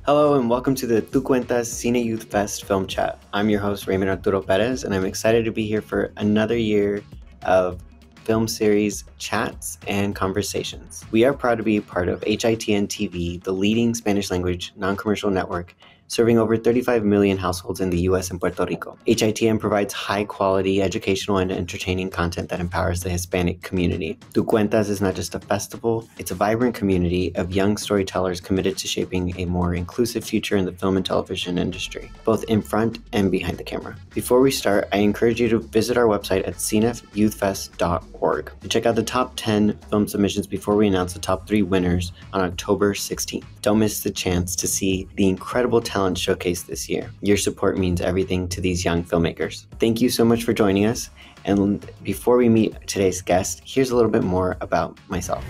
Hello and welcome to the Tu Cuentas Cine Youth Fest Film Chat. I'm your host, Raymond Arturo Perez, and I'm excited to be here for another year of film series chats and conversations. We are proud to be part of HITN TV, the leading Spanish language non-commercial network serving over 35 million households in the U.S. and Puerto Rico. HITN provides high-quality educational and entertaining content that empowers the Hispanic community. Tu Cuentas is not just a festival, it's a vibrant community of young storytellers committed to shaping a more inclusive future in the film and television industry, both in front and behind the camera. Before we start, I encourage you to visit our website at cnefyouthfest.org and check out the top 10 film submissions before we announce the top 3 winners on October 16th. Don't miss the chance to see the incredible talent showcase this year. Your support means everything to these young filmmakers. Thank you so much for joining us. And before we meet today's guest, here's a little bit more about myself.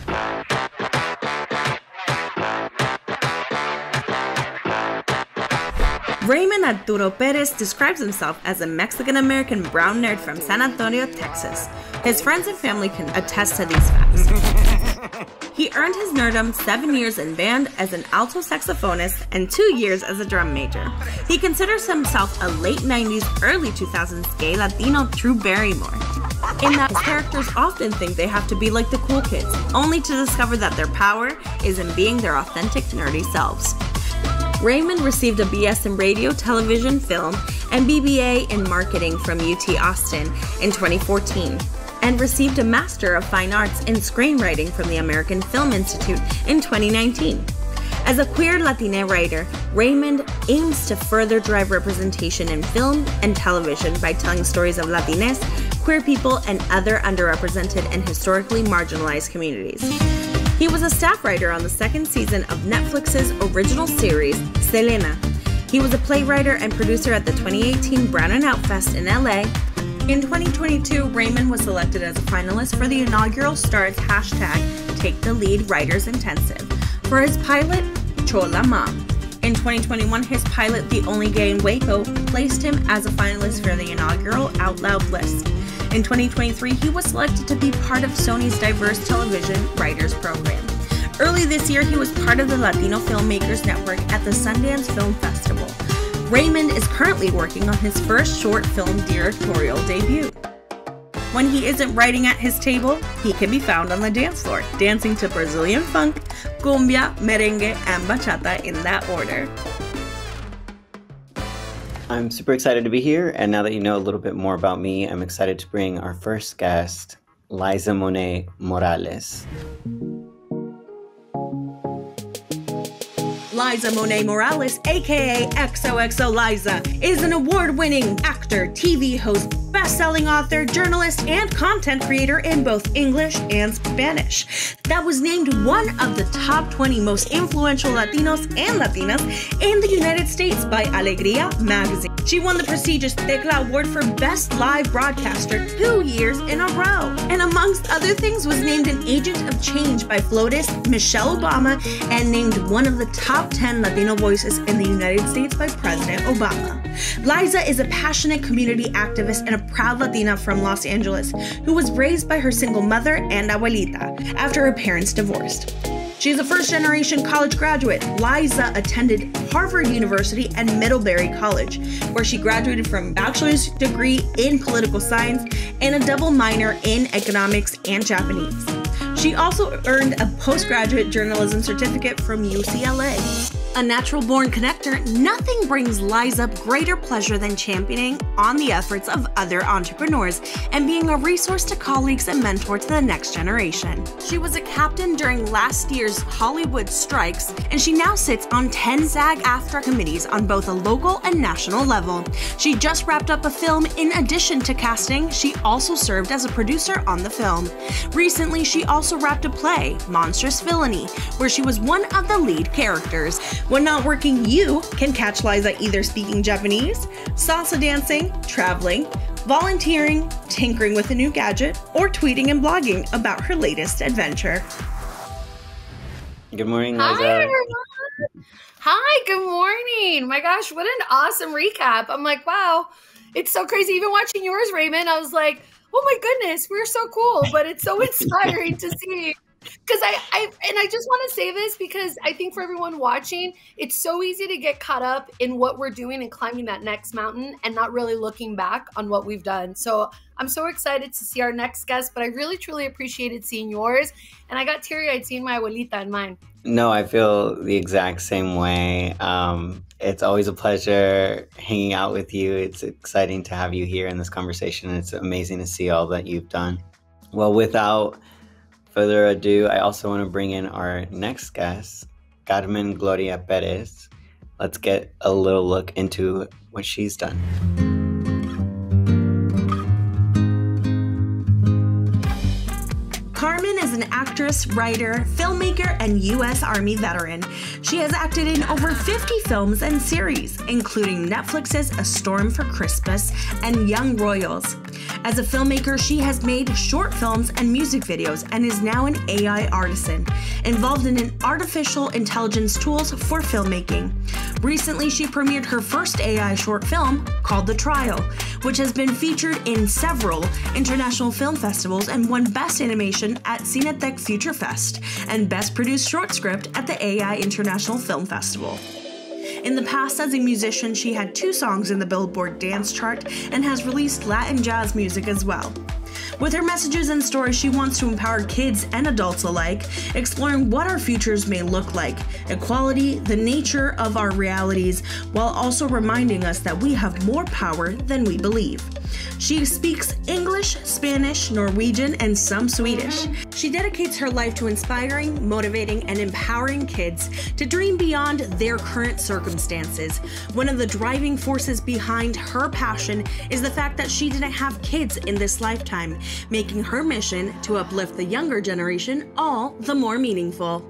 Raymond Arturo Perez describes himself as a Mexican-American brown nerd from San Antonio, Texas. His friends and family can attest to these facts. He earned his nerdom 7 years in band as an alto saxophonist and 2 years as a drum major. He considers himself a late 90s, early 2000s gay Latino Drew Barrymore, in that his characters often think they have to be like the cool kids, only to discover that their power is in being their authentic nerdy selves. Raymond received a BS in radio, television, film, and BBA in marketing from UT Austin in 2014, and received a Master of Fine Arts in Screenwriting from the American Film Institute in 2019. As a queer Latina writer, Raymond aims to further drive representation in film and television by telling stories of Latinx, queer people, and other underrepresented and historically marginalized communities. He was a staff writer on the second season of Netflix's original series, Selena. He was a playwright and producer at the 2018 Brown and Out Fest in LA. In 2022, Raymond was selected as a finalist for the inaugural Stars #TakeTheLead Writers Intensive for his pilot, Chola Mom. In 2021, his pilot, The Only Gay in Waco, placed him as a finalist for the inaugural Out Loud list. In 2023, he was selected to be part of Sony's Diverse Television Writers Program. Early this year, he was part of the Latino Filmmakers Network at the Sundance Film Festival. Raymond is currently working on his first short film directorial debut. When he isn't writing at his table, he can be found on the dance floor, dancing to Brazilian funk, cumbia, merengue, and bachata in that order. I'm super excited to be here, and now that you know a little bit more about me, I'm excited to bring our first guest, Liza Monet Morales. Liza Monet Morales, aka XOXO Liza, is an award-winning actor, TV host, best-selling author, journalist, and content creator in both English and Spanish. That was named one of the top 20 most influential Latinos and Latinas in the United States by Alegría magazine. She won the prestigious Tecla Award for Best Live Broadcaster 2 years in a row, and amongst other things was named an Agent of Change by FLOTUS, Michelle Obama, and named one of the top 10 Latino voices in the United States by President Obama. Liza is a passionate community activist and a proud Latina from Los Angeles who was raised by her single mother and abuelita after her parents divorced. She is a first-generation college graduate. Liza attended Harvard University and Middlebury College, where she graduated from a bachelor's degree in political science and a double minor in economics and Japanese. She also earned a postgraduate journalism certificate from UCLA. A natural-born connector, nothing brings Liza greater pleasure than championing on the efforts of other entrepreneurs and being a resource to colleagues and mentor to the next generation. She was a captain during last year's Hollywood strikes, and she now sits on 10 SAG-AFTRA committees on both a local and national level. She just wrapped up a film. In addition to casting, she also served as a producer on the film. Recently, she also wrapped a play, Monstrous Villainy, where she was one of the lead characters. When not working, you can catch Liza either speaking Japanese, salsa dancing, traveling, volunteering, tinkering with a new gadget, or tweeting and blogging about her latest adventure. Good morning, Liza. Hi, everyone. Hi, good morning. My gosh, what an awesome recap. I'm like, wow, it's so crazy. Even watching yours, Raymond, I was like, oh my goodness, we're so cool. But it's so inspiring to see Because I just want to say this because I think for everyone watching, it's so easy to get caught up in what we're doing and climbing that next mountain and not really looking back on what we've done. So I'm so excited to see our next guest, but I really, truly appreciated seeing yours. And I got teary-eyed seeing my abuelita in mine. No, I feel the exact same way. It's always a pleasure hanging out with you. It's exciting to have you here in this conversation. It's amazing to see all that you've done. Well, without further ado, I also want to bring in our next guest, Carmen Gloria Perez. Let's get a little look into what she's done. Carmen is an actress, writer, filmmaker, and U.S. Army veteran. She has acted in over 50 films and series, including Netflix's A Storm for Christmas and Young Royals. As a filmmaker, she has made short films and music videos and is now an AI artisan, involved in an artificial intelligence tools for filmmaking. Recently, she premiered her first AI short film called The Trial, which has been featured in several international film festivals and won Best Animation at Cinetec Future Fest and Best Produced Short Script at the AI International Film Festival. In the past, as a musician, she had 2 songs in the Billboard Dance Chart and has released Latin jazz music as well. With her messages and stories, she wants to empower kids and adults alike, exploring what our futures may look like, equality, the nature of our realities, while also reminding us that we have more power than we believe. She speaks English, Spanish, Norwegian, and some Swedish. She dedicates her life to inspiring, motivating, and empowering kids to dream beyond their current circumstances. One of the driving forces behind her passion is the fact that she didn't have kids in this lifetime, making her mission to uplift the younger generation all the more meaningful.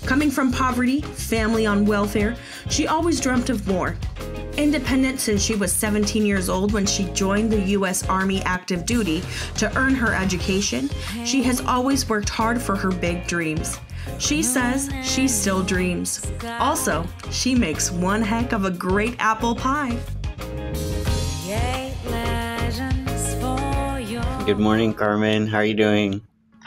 Coming from poverty, family on welfare, she always dreamt of more. Independent since she was 17 years old when she joined the U.S. Army active duty to earn her education, she has always worked hard for her big dreams. She says she still dreams. Also, she makes one heck of a great apple pie. Good morning, Carmen. How are you doing?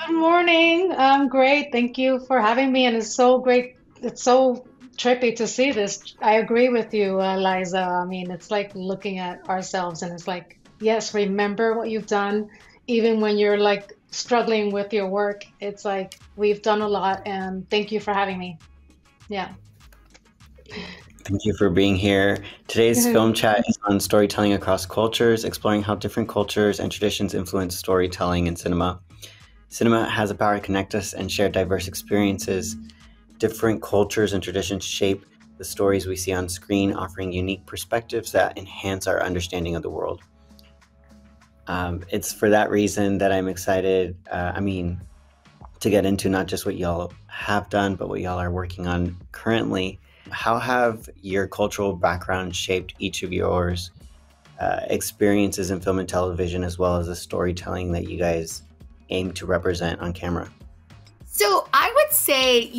Good morning. I'm great. Thank you for having me. And it's so great. It's so trippy to see this. I agree with you, Liza. I mean, it's like looking at ourselves and it's like, yes, remember what you've done. Even when you're like struggling with your work, it's like, we've done a lot and thank you for having me. Yeah. Thank you for being here. Today's film chat is on storytelling across cultures, exploring how different cultures and traditions influence storytelling in cinema. Cinema has the power to connect us and share diverse experiences. Different cultures and traditions shape the stories we see on screen, offering unique perspectives that enhance our understanding of the world. It's for that reason that I'm excited, to get into not just what y'all have done, but what y'all are working on currently. How have your cultural background shaped each of yours experiences in film and television, as well as the storytelling that you guys aim to represent on camera? So I would say,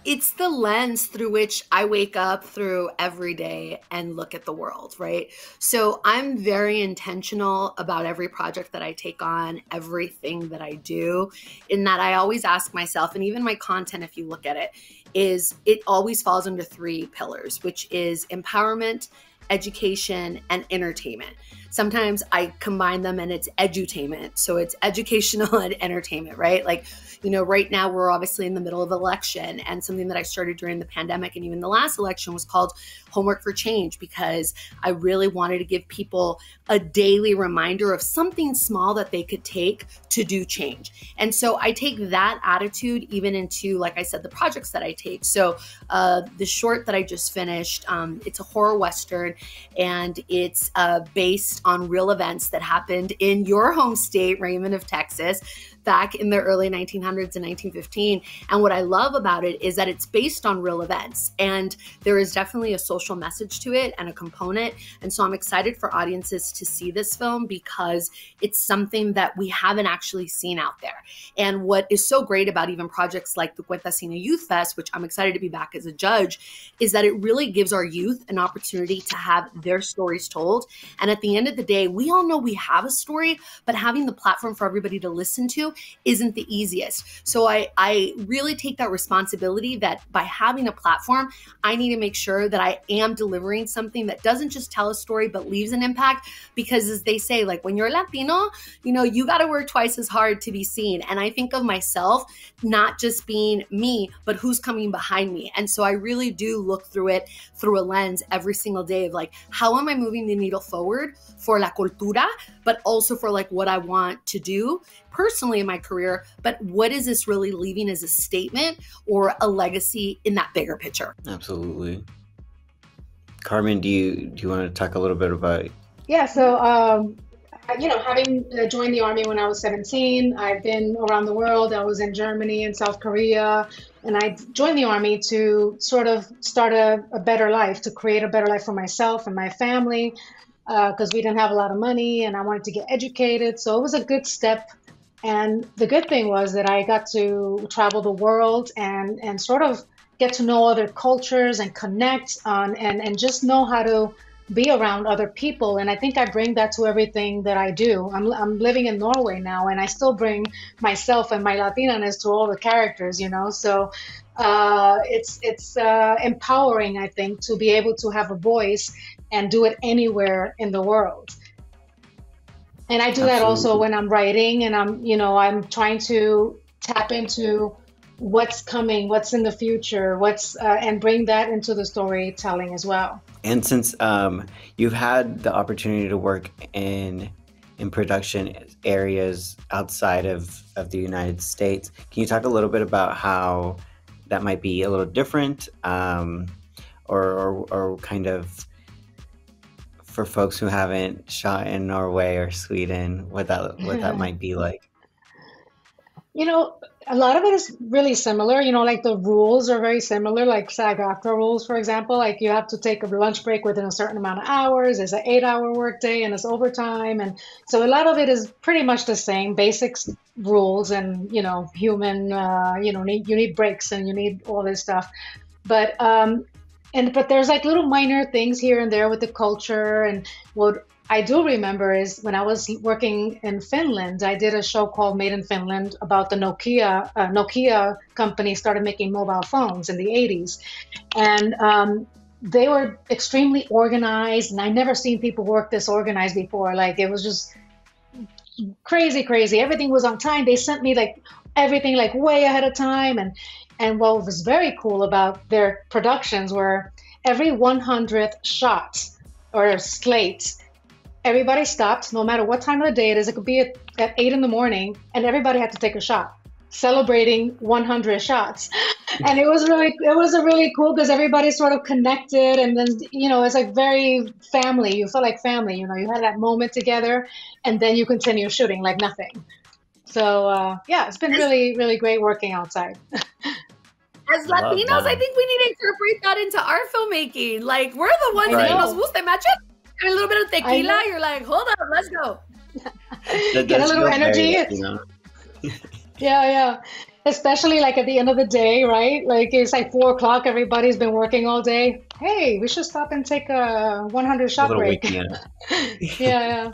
it's the lens through which I wake up through every day and look at the world, right? So I'm very intentional about every project that I take on, everything that I do, in that I always ask myself, and even my content, if you look at it, it always falls under 3 pillars, which is empowerment, education, and entertainment. Sometimes I combine them and it's edutainment. So it's educational and entertainment, right? Like, right now we're obviously in the middle of election, and something that I started during the pandemic and even the last election was called Homework for Change, because I really wanted to give people a daily reminder of something small that they could take to do change. And so I take that attitude even into, like I said, the projects that I take. So the short that I just finished, it's a horror Western, and it's based on real events that happened in your home state, Raymond of Texas, back in the early 1900s and 1915. And what I love about it is that it's based on real events, and there is definitely a social message to it and a component. And so I'm excited for audiences to see this film because it's something that we haven't actually seen out there. And what is so great about even projects like the Cuentacina Youth Fest, which I'm excited to be back as a judge, is that it really gives our youth an opportunity to have their stories told. And at the end of the day, we all know we have a story, but having the platform for everybody to listen to isn't the easiest. So I really take that responsibility that by having a platform, I need to make sure that I am delivering something that doesn't just tell a story, but leaves an impact. Because as they say, like when you're Latino, you know, you got to work twice as hard to be seen. And I think of myself not just being me, but who's coming behind me. And so I really do look through it through a lens every single day of like, how am I moving the needle forward for la cultura, but also for like what I want to do personally in my career, but what is this really leaving as a statement or a legacy in that bigger picture? Absolutely. Carmen, do you want to talk a little bit about? Yeah, so you know, having joined the army when I was 17, I've been around the world. I was in Germany and South Korea, and I joined the army to sort of start a better life, to create a better life for myself and my family, because we didn't have a lot of money, and I wanted to get educated. So it was a good step. And the good thing was that I got to travel the world and sort of get to know other cultures and connect on and just know how to be around other people. And I think I bring that to everything that I do. I'm living in Norway now, and I still bring myself and my Latinaness to all the characters, you know. So it's empowering, I think, to be able to have a voice and do it anywhere in the world. And I do that also when I'm writing, and I'm trying to tap into what's coming, what's in the future, and bring that into the storytelling as well. And since you've had the opportunity to work in production areas outside of the United States, can you talk a little bit about how that might be a little different, or kind of for folks who haven't shot in Norway or Sweden, what that might be like? You know, a lot of it is really similar. You know, like the rules are very similar, like SAG-AFTRA rules, for example. Like you have to take a lunch break within a certain amount of hours. It's an 8-hour workday and it's overtime. And so a lot of it is pretty much the same, basic rules and, you know, human, you need breaks and you need all this stuff. But there's like little minor things here and there with the culture. And what I do remember is when I was working in Finland, I did a show called Made in Finland about the Nokia company started making mobile phones in the 80s. And they were extremely organized, and I never seen people work this organized before. Like it was just crazy. Everything was on time. They sent me like everything like way ahead of time. And what was very cool about their productions were every 100th shot or slate, everybody stopped, no matter what time of the day it is. It could be at 8 in the morning, and everybody had to take a shot, celebrating 100 shots. And it was really cool because everybody sort of connected, and then, you know, it's like very family. You felt like family, you know, you had that moment together, and then you continue shooting like nothing. So yeah, it's been really, really great working outside. As Latinos, I think we need to incorporate that into our filmmaking. Like, we're the ones that nos gusta, imagine a little bit of tequila, you're like, hold up, let's go. Get a little energy. You know? Yeah. Especially like at the end of the day, right? Like it's like 4 o'clock, everybody's been working all day. Hey, we should stop and take a 100 shot break. Yeah.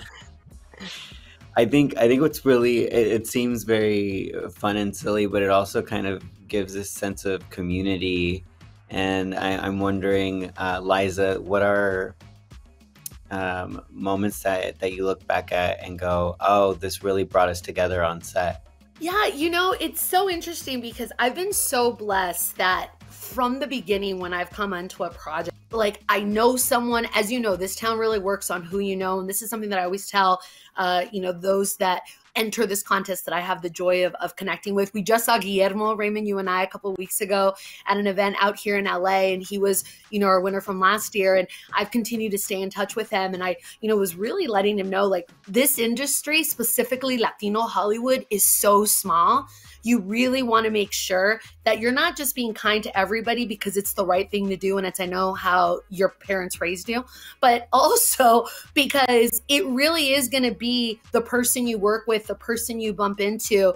I think what's really, it seems very fun and silly, but it also kind of gives this sense of community. And I'm wondering, Liza, what are moments that you look back at and go, oh, this really brought us together on set? Yeah, you know, it's so interesting because I've been so blessed that from the beginning when I've come onto a project, like I know someone, as you know, this town really works on who you know. And this is something that I always tell, those that enter this contest that I have the joy of connecting with. We just saw Guillermo, Raymond, you and I, a couple of weeks ago at an event out here in LA, and he was, our winner from last year. And I've continued to stay in touch with him. And I, was really letting him know, like, this industry, specifically Latino Hollywood, is so small. You really want to make sure that you're not just being kind to everybody because it's the right thing to do. And I know how your parents raised you, but also because it really is going to be the person you work with with, the person you bump into,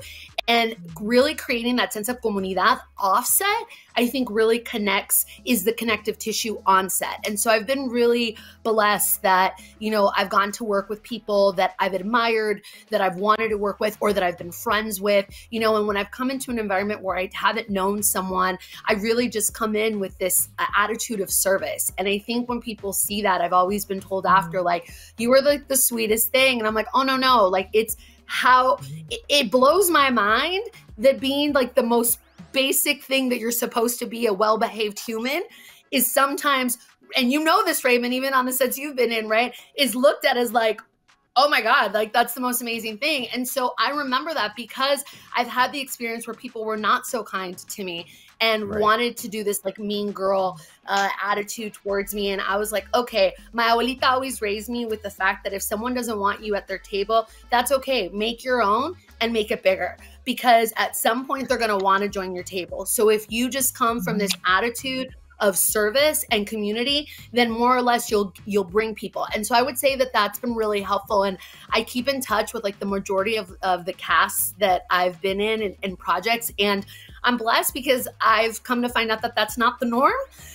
and really creating that sense of comunidad offset, I think really connects, is the connective tissue on set. And so I've been really blessed that, you know, I've gone to work with people that I've admired, that I've wanted to work with, or that I've been friends with, you know, and when I've come into an environment where I haven't known someone, I really just come in with this attitude of service. And I think when people see that, I've always been told after, like, you were the sweetest thing. And I'm like, oh, no, like, it's how it blows my mind that being like the most basic thing that you're supposed to be, a well-behaved human, is sometimes, and you know this, Raymond, even on the sets you've been in, right, is looked at as like, oh my God, like that's the most amazing thing. And so I remember that because I've had the experience where people were not so kind to me and wanted to do this like mean girl attitude towards me. And I was like, okay, my abuelita always raised me with the fact that if someone doesn't want you at their table, that's okay. Make your own and make it bigger, because at some point they're going to want to join your table. So if you just come from this attitude of service and community, then more or less you'll bring people. And so I would say that that's been really helpful. And I keep in touch with like the majority of the casts that I've been in projects. And I'm blessed because I've come to find out that that's not the norm.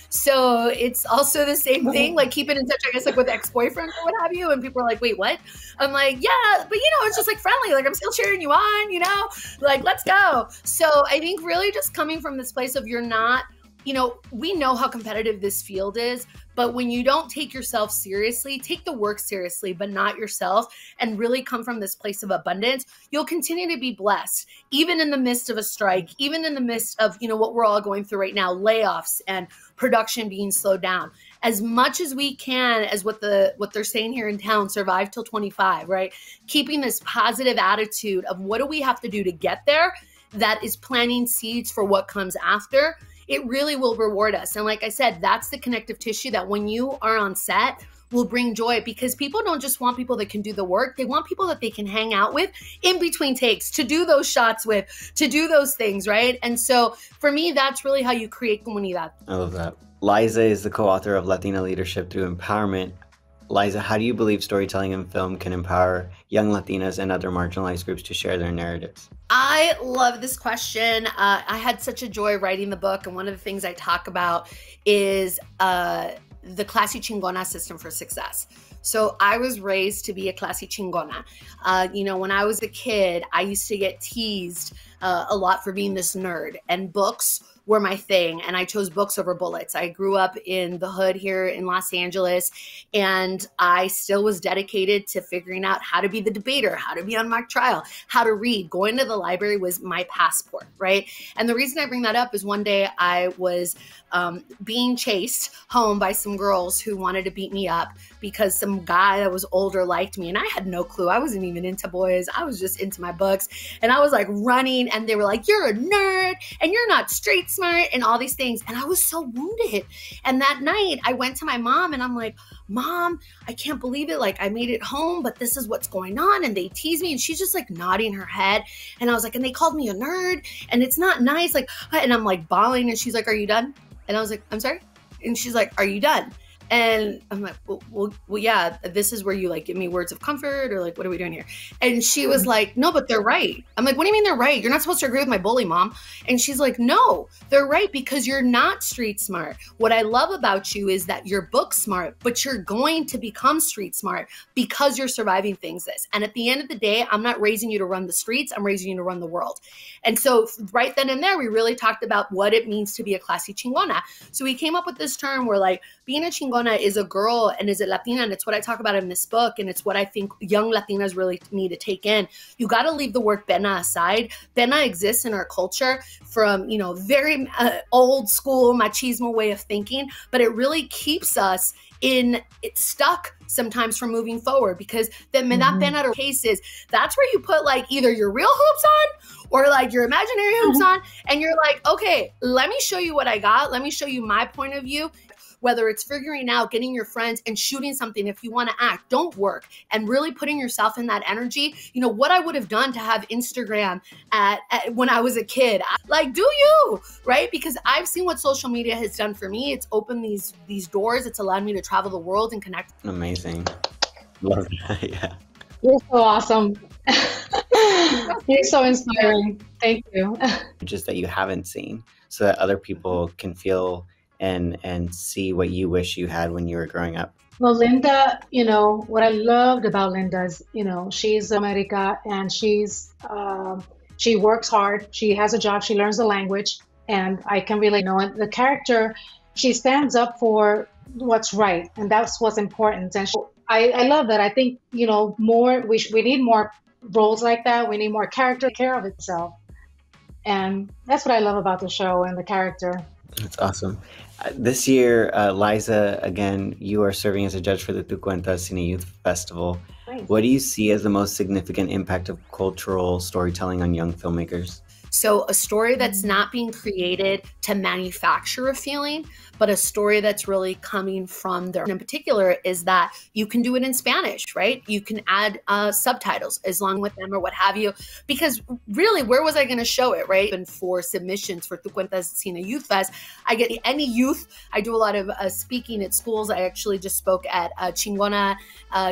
So it's also the same thing, like keeping in touch, I guess, like with ex-boyfriends or what have you. And people are like, wait, what? I'm like, yeah, but you know, it's just like friendly. Like I'm still cheering you on, you know, like, let's go. So I think really just coming from this place of you're not, you know, we know how competitive this field is, but when you don't take yourself seriously, take the work seriously, but not yourself, and really come from this place of abundance, you'll continue to be blessed, even in the midst of a strike, even in the midst of, you know, what we're all going through right now, layoffs and production being slowed down. As much as we can, as what they're saying here in town, survive till 25, right? Keeping this positive attitude of what do we have to do to get there, that is planting seeds for what comes after. It really will reward us. And like I said, that's the connective tissue that when you are on set will bring joy, because people don't just want people that can do the work. They want people that they can hang out with in between takes, to do those shots with, to do those things, right? And so for me, that's really how you create comunidad. I love that. Liza is the co-author of Latina Leadership Through Empowerment. Liza, how do you believe storytelling in film can empower young Latinas and other marginalized groups to share their narratives? I love this question. I had such a joy writing the book, and one of the things I talk about is the Classy Chingona system for success. So I was raised to be a classy chingona. You know, when I was a kid, I used to get teased a lot for being this nerd, and books were my thing. And I chose books over bullets. I grew up in the hood here in Los Angeles, and I still was dedicated to figuring out how to be the debater, how to be on mock trial, how to read. Going to the library was my passport, right? And the reason I bring that up is one day I was being chased home by some girls who wanted to beat me up because some guy that was older liked me. And I had no clue. I wasn't even into boys. I was just into my books. And I was like running, and they were like, you're a nerd and you're not street smart and all these things. And I was so wounded. And that night I went to my mom and I'm like, Mom, I can't believe it. Like, I made it home, but this is what's going on. And they tease me. And she's just like nodding her head. And I was like, and they called me a nerd and it's not nice. Like, and I'm like bawling, and she's like, are you done? And I was like, I'm sorry? And she's like, are you done? And I'm like, well, yeah, this is where you like give me words of comfort, or like, what are we doing here? And she was like, no, but they're right. I'm like, what do you mean they're right? You're not supposed to agree with my bully, Mom. And she's like, no, they're right, because you're not street smart. What I love about you is that you're book smart, but you're going to become street smart because you're surviving things this. And at the end of the day, I'm not raising you to run the streets. I'm raising you to run the world. And so right then and there, we really talked about what it means to be a classy chingona. So we came up with this term where like being a chingona is a girl and is a Latina. And it's what I talk about in this book. And it's what I think young Latinas really need to take in. You got to leave the word pena aside. Pena exists in our culture from, you know, very old school machismo way of thinking, but it really keeps us it's stuck sometimes from moving forward, because the me da pena cases, that's where you put like either your real hoops on or like your imaginary hoops on. And you're like, okay, let me show you what I got. Let me show you my point of view. Whether it's figuring out, getting your friends and shooting something, if you want to act, don't work, and really putting yourself in that energy. You know, what I would have done to have Instagram when I was a kid, like, do you, right? Because I've seen what social media has done for me. It's opened these doors. It's allowed me to travel the world and connect. Amazing. Love that. Yeah. You're so awesome. You're so inspiring. Thank you. Just that you haven't seen, so that other people can feel and see what you wish you had when you were growing up? Well, Linda, what I loved about Linda is, she's America, and she works hard. She has a job. She learns the language, and I can really know it. The character, she stands up for what's right, and that's what's important. And I love that. I think, more we need more roles like that. We need more character to take care of itself, and that's what I love about the show and the character. That's awesome. This year, Liza, again, you are serving as a judge for the Tu Cuentas Cine Youth Festival. Nice. What do you see as the most significant impact of cultural storytelling on young filmmakers? So a story that's not being created to manufacture a feeling, but a story that's really coming from there. In particular is that you can do it in Spanish, right? You can add subtitles as long with them or what have you, because really, where was I going to show it, right? And for submissions for Tu Cuentas Cine Youth Fest, I get any youth. I do a lot of speaking at schools. I actually just spoke at Chingona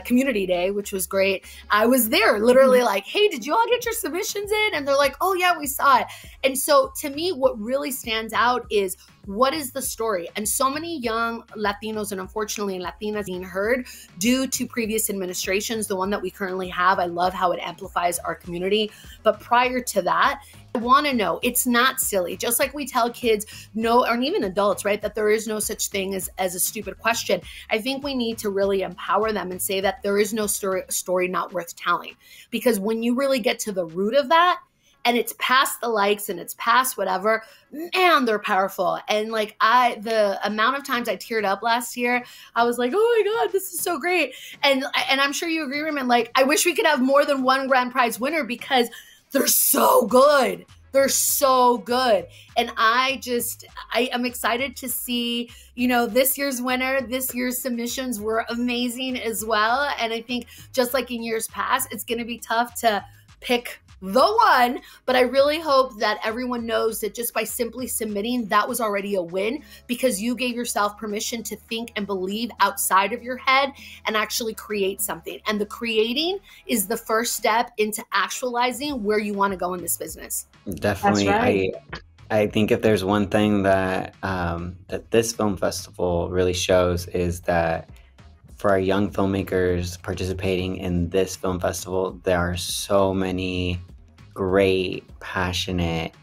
Community Day, which was great. I was there literally like, hey, did you all get your submissions in? And they're like, oh yeah, we saw it. And so to me, what really stands out is what is the story? And so many young Latinos and unfortunately Latinas being heard due to previous administrations, the one that we currently have. I love how it amplifies our community. But prior to that, I want to know, it's not silly. Just like we tell kids, no, or even adults, right, that there is no such thing as a stupid question. I think we need to really empower them and say that there is no story not worth telling. Because when you really get to the root of that, and it's past the likes and it's past whatever, man, they're powerful. And like the amount of times I teared up last year, I was like, oh my God, this is so great. And I'm sure you agree, Raymond, like I wish we could have more than one grand prize winner because they're so good. They're so good. And I am excited to see, this year's winner, this year's submissions were amazing as well. And I think just like in years past, it's going to be tough to pick the one, but I really hope that everyone knows that just by simply submitting, that was already a win because you gave yourself permission to think and believe outside of your head and actually create something. And the creating is the first step into actualizing where you want to go in this business. Definitely. That's right. I think if there's one thing that that this film festival really shows is that for our young filmmakers participating in this film festival, there are so many great, passionate,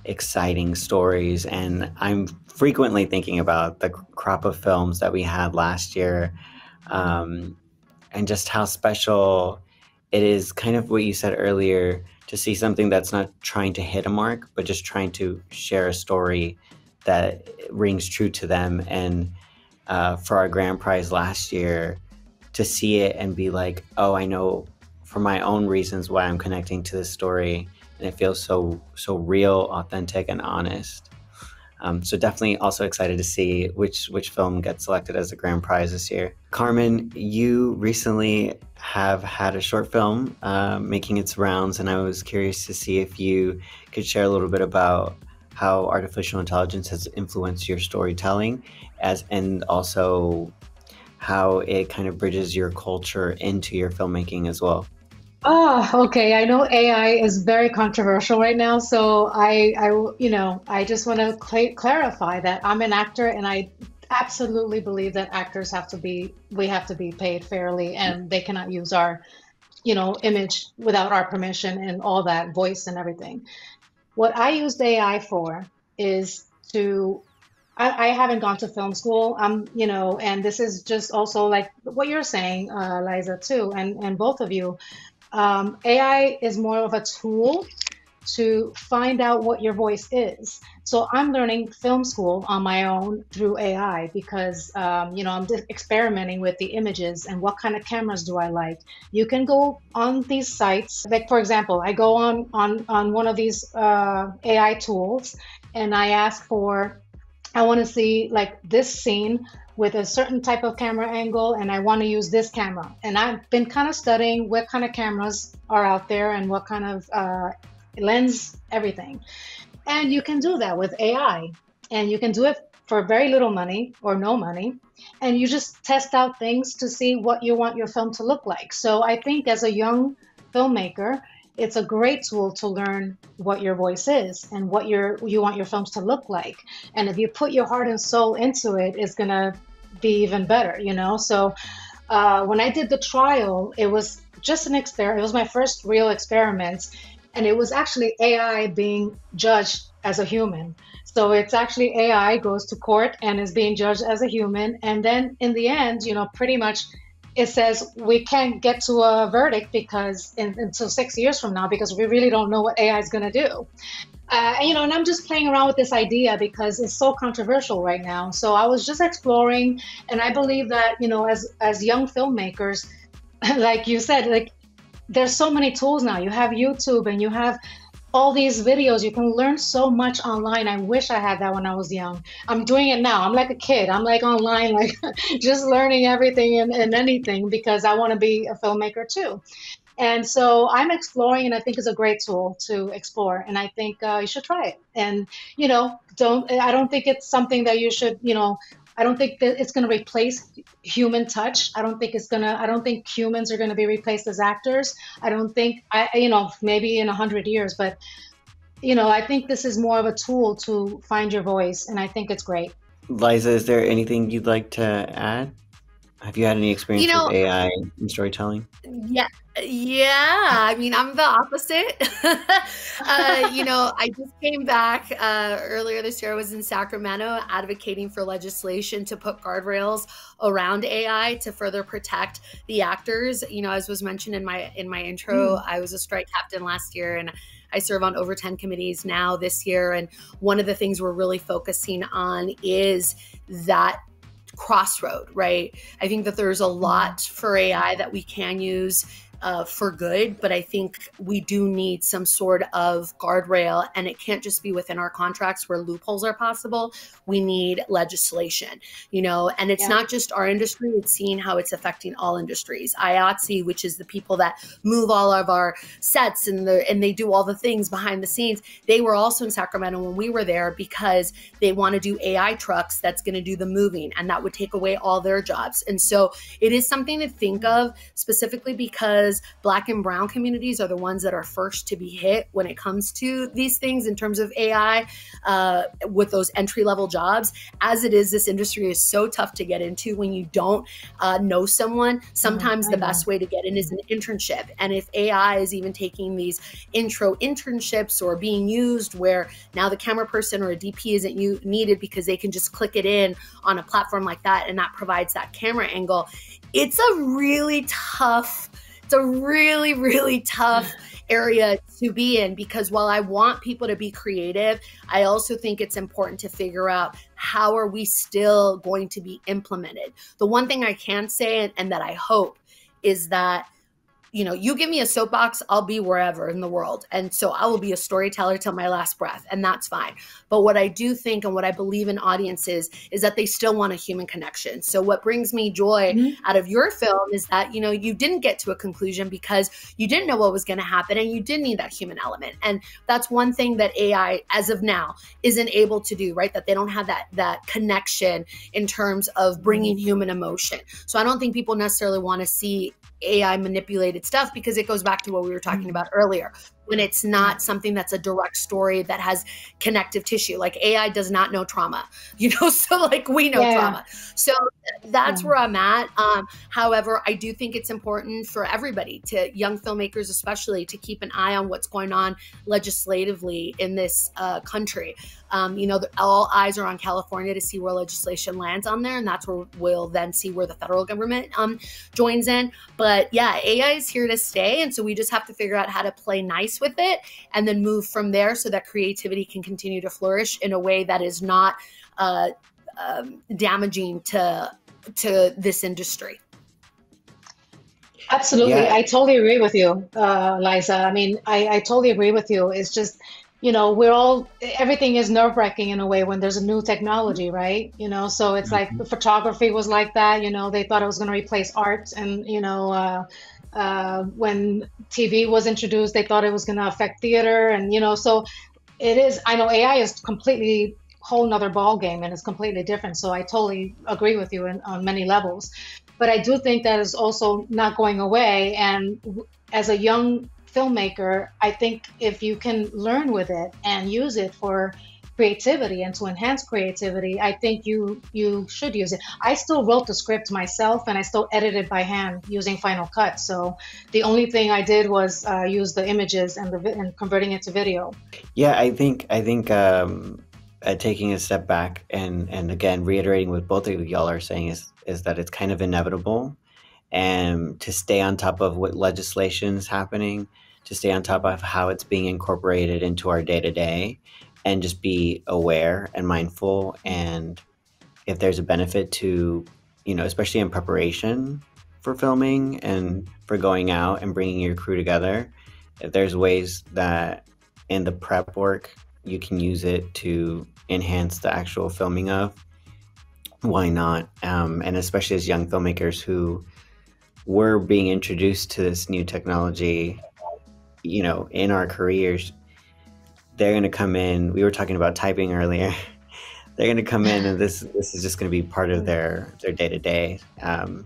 exciting stories. And I'm frequently thinking about the crop of films that we had last year, and just how special it is, kind of what you said earlier, to see something that's not trying to hit a mark, but just trying to share a story that rings true to them. And for our grand prize last year, to see it and be like, oh, I know for my own reasons why I'm connecting to this story, and it feels so real, authentic, and honest. So definitely also excited to see which film gets selected as a grand prize this year. Carmen, you recently have had a short film making its rounds, and I was curious to see if you could share a little bit about how artificial intelligence has influenced your storytelling, and also how it kind of bridges your culture into your filmmaking as well. Oh, okay. I know AI is very controversial right now, so I just want to clarify that I'm an actor, and I absolutely believe that actors we have to be paid fairly, and they cannot use our, image without our permission and all that voice and everything. What I used AI for is I haven't gone to film school, and this is just also like what you're saying, Liza, too, and both of you. AI is more of a tool to find out what your voice is. So I'm learning film school on my own through AI because, I'm just experimenting with the images and what kind of cameras do I like. You can go on these sites, like for example, I go on one of these AI tools and I ask I want to see like this scene with a certain type of camera angle, and I want to use this camera. And I've been kind of studying what kind of cameras are out there and what kind of lens, everything. And you can do that with AI. And you can do it for very little money or no money. And you just test out things to see what you want your film to look like. So I think as a young filmmaker, it's a great tool to learn what your voice is and what you want your films to look like. And if you put your heart and soul into it, it's gonna be even better, you know? So when I did the trial, it was just an experiment. It was my first real experiment. And it was actually AI being judged as a human. So it's actually AI goes to court and is being judged as a human. And then in the end, you know, pretty much it says we can't get to a verdict because until 6 years from now, because we really don't know what AI is going to do. You know, and I'm just playing around with this idea because it's so controversial right now. So I was just exploring, and I believe that, you know, as young filmmakers, like you said, like there's so many tools now. You have YouTube and you have all these videos. You can learn so much online. I wish I had that when I was young. I'm doing it now. I'm like a kid. I'm like online, like just learning everything and anything because I want to be a filmmaker too. And so I'm exploring, and I think it's a great tool to explore. And I think you should try it. And, you know, I don't think it's something that you should, you know, I don't think that it's going to replace human touch. I don't think humans are going to be replaced as actors. I don't think, you know, maybe in 100 years, but, you know, I think this is more of a tool to find your voice. And I think it's great. Liza, is there anything you'd like to add? Have you had any experience with AI in storytelling? Yeah. I mean, I'm the opposite. You know, I just came back earlier this year. I was in Sacramento advocating for legislation to put guardrails around AI to further protect the actors. You know, as was mentioned in my intro, I was a strike captain last year, and I serve on over 10 committees now this year. And one of the things we're really focusing on is that crossroad, right? I think that there's a lot for AI that we can use for good, but I think we do need some sort of guardrail, and it can't just be within our contracts where loopholes are possible. We need legislation, you know, and it's not just our industry, it's seeing how it's affecting all industries. IATSE, which is the people that move all of our sets and they do all the things behind the scenes. They were also in Sacramento when we were there because they want to do AI trucks that's going to do the moving, and that would take away all their jobs. And so it is something to think of, specifically because Black and brown communities are the ones that are first to be hit when it comes to these things in terms of AI with those entry-level jobs. As it is, this industry is so tough to get into when you don't know someone. Sometimes the best way to get in is an internship. And if AI is even taking these intro internships or being used where now the camera person or a DP isn't needed because they can just click it in on a platform like that, and that provides that camera angle, it's a really tough area to be in, because while I want people to be creative, I also think it's important to figure out how are we still going to be implemented. The one thing I can say, and that I hope, is that, you know, you give me a soapbox, I'll be wherever in the world. And so I will be a storyteller till my last breath, and that's fine. But what I do think and what I believe in audiences is that they still want a human connection. So what brings me joy out of your film is that, you know, you didn't get to a conclusion because you didn't know what was going to happen, and you did need that human element. And that's one thing that AI, as of now, isn't able to do, right? That they don't have that connection in terms of bringing human emotion. So I don't think people necessarily want to see AI manipulated stuff, because it goes back to what we were talking about earlier, when it's not something that's a direct story that has connective tissue. Like AI does not know trauma, you know, so like we know trauma. So that's where I'm at. However, I do think it's important for everybody, to young filmmakers especially, to keep an eye on what's going on legislatively in this country. You know, all eyes are on California to see where legislation lands on there, and that's where we'll then see where the federal government joins in. But yeah, AI is here to stay, and so we just have to figure out how to play nice with it and then move from there so that creativity can continue to flourish in a way that is not damaging to this industry. Absolutely. Yeah. I totally agree with you, Liza. I mean, I totally agree with you. It's just, you know, everything is nerve-wracking in a way when there's a new technology, right? You know, so it's like the photography was like that, you know, they thought it was going to replace art. And, you know, when TV was introduced, they thought it was going to affect theater. And, you know, so it is, I know AI is completely whole nother ball game, and it's completely different. So I totally agree with you on many levels. But I do think that is also not going away. And as a young filmmaker, I think if you can learn with it and use it for creativity and to enhance creativity, I think you should use it. I still wrote the script myself and I still edited by hand using Final Cut. So the only thing I did was use the images and converting it to video. Yeah, I think taking a step back and again reiterating what both of y'all are saying is that it's kind of inevitable, and to stay on top of what legislation is happening, to stay on top of how it's being incorporated into our day to day, and just be aware and mindful. And if there's a benefit to, especially in preparation for filming and for going out and bringing your crew together, if there's ways that in the prep work you can use it to enhance the actual filming of, why not? And especially as young filmmakers who were being introduced to this new technology, in our careers, they're going to come in. We were talking about typing earlier. They're going to come in, and this is just going to be part of their day to day.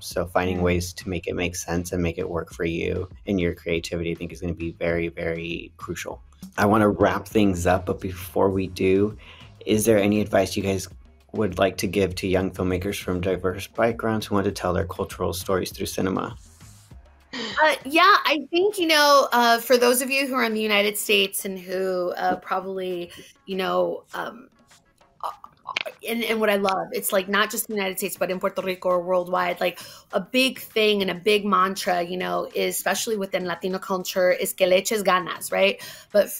So finding ways to make it make sense and make it work for you and your creativity, I think, is going to be very, very crucial. I want to wrap things up, but before we do, is there any advice you guys would like to give to young filmmakers from diverse backgrounds who want to tell their cultural stories through cinema? Yeah, I think, for those of you who are in the United States and who probably, and what I love, it's like not just the United States, but in Puerto Rico or worldwide, like a big thing and a big mantra, is especially within Latino culture, is que le eches ganas, right? But,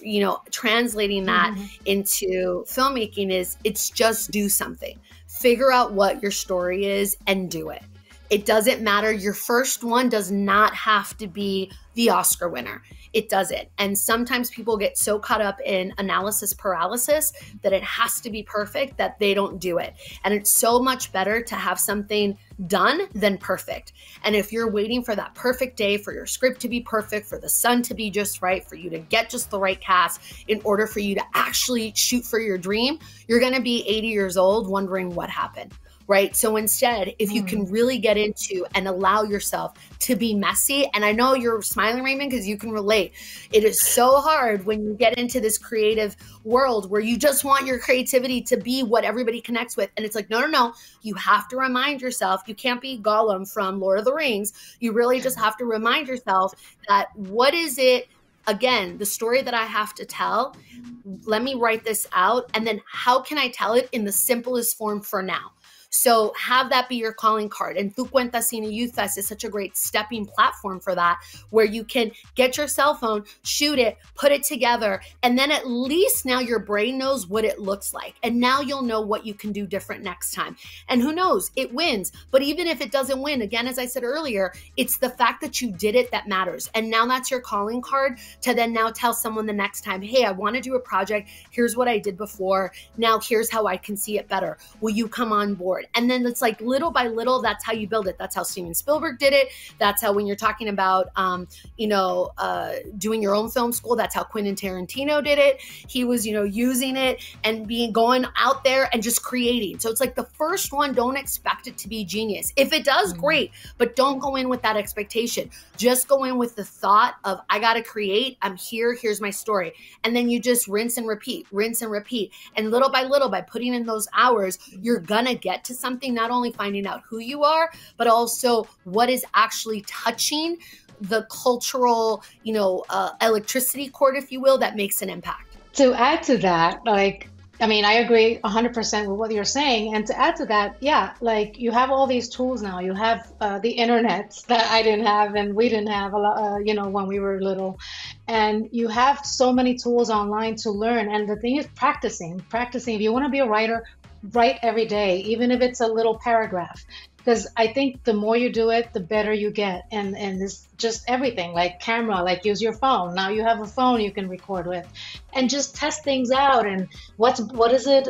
translating that into filmmaking it's just do something. Figure out what your story is and do it. It doesn't matter. Your first one does not have to be the Oscar winner. It doesn't. And sometimes people get so caught up in analysis paralysis that it has to be perfect that they don't do it. And it's so much better to have something done than perfect. And if you're waiting for that perfect day, for your script to be perfect, for the sun to be just right, for you to get just the right cast in order for you to actually shoot for your dream, you're going to be 80 years old wondering what happened. Right? So instead, if you can really get into and allow yourself to be messy, and I know you're smiling, Raymond, because you can relate. It is so hard when you get into this creative world where you just want your creativity to be what everybody connects with. And it's like, no. You have to remind yourself, you can't be Gollum from Lord of the Rings. You really just have to remind yourself that what is it, again, the story that I have to tell, let me write this out. And then how can I tell it in the simplest form for now? So have that be your calling card. And Tu Cuenta Cine Youth Fest is such a great stepping platform for that, where you can get your cell phone, shoot it, put it together, and then at least now your brain knows what it looks like. And now you'll know what you can do different next time. And who knows, it wins. But even if it doesn't win, again, as I said earlier, it's the fact that you did it that matters. And now that's your calling card to then now tell someone the next time, hey, I want to do a project. Here's what I did before. Now here's how I can see it better. Will you come on board? And then it's like little by little, that's how you build it. That's how Steven Spielberg did it. That's how, when you're talking about, doing your own film school, that's how Quentin Tarantino did it. He was, using it and going out there and just creating. So it's like the first one, don't expect it to be genius. If it does, great, but don't go in with that expectation. Just go in with the thought of, I got to create, I'm here, here's my story. And then you just rinse and repeat. And little by little, by putting in those hours, you're gonna get to something, not only finding out who you are, but also what is actually touching the cultural, electricity cord, if you will, that makes an impact. To add to that, I agree 100% with what you're saying. And to add to that, you have all these tools now. You have the internet that I didn't have and we didn't have a lot, when we were little. And you have so many tools online to learn. And the thing is practicing. If you want to be a writer, write every day, even if it's a little paragraph. Because I think the more you do it, the better you get. And it's just everything, like camera, like use your phone. Now you have a phone you can record with. And just test things out. And what is it,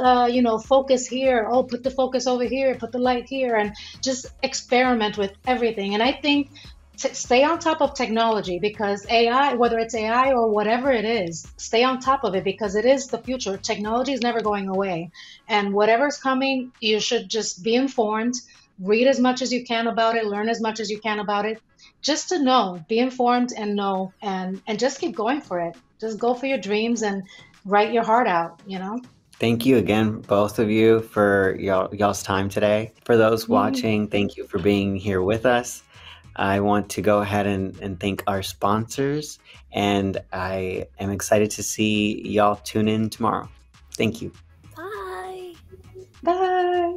focus here. Oh, put the focus over here, put the light here. And just experiment with everything. And I think stay on top of technology, because AI, whether it's AI or whatever it is, stay on top of it, because it is the future. Technology is never going away. And whatever's coming, you should just be informed. Read as much as you can about it, learn as much as you can about it. just to know, be informed and know, and just keep going for it. Just go for your dreams and write your heart out, you know? Thank you again, both of you, for y'all's time today. For those watching, thank you for being here with us. I want to go ahead and thank our sponsors, and I am excited to see y'all tune in tomorrow. Thank you. Bye. Bye.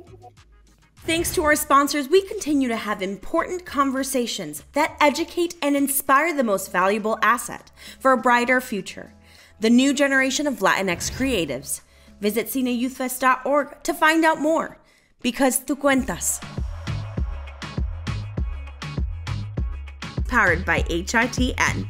Thanks to our sponsors, we continue to have important conversations that educate and inspire the most valuable asset for a brighter future, the new generation of Latinx creatives. Visit cineyouthfest.org to find out more, because tú cuentas. Powered by HITN.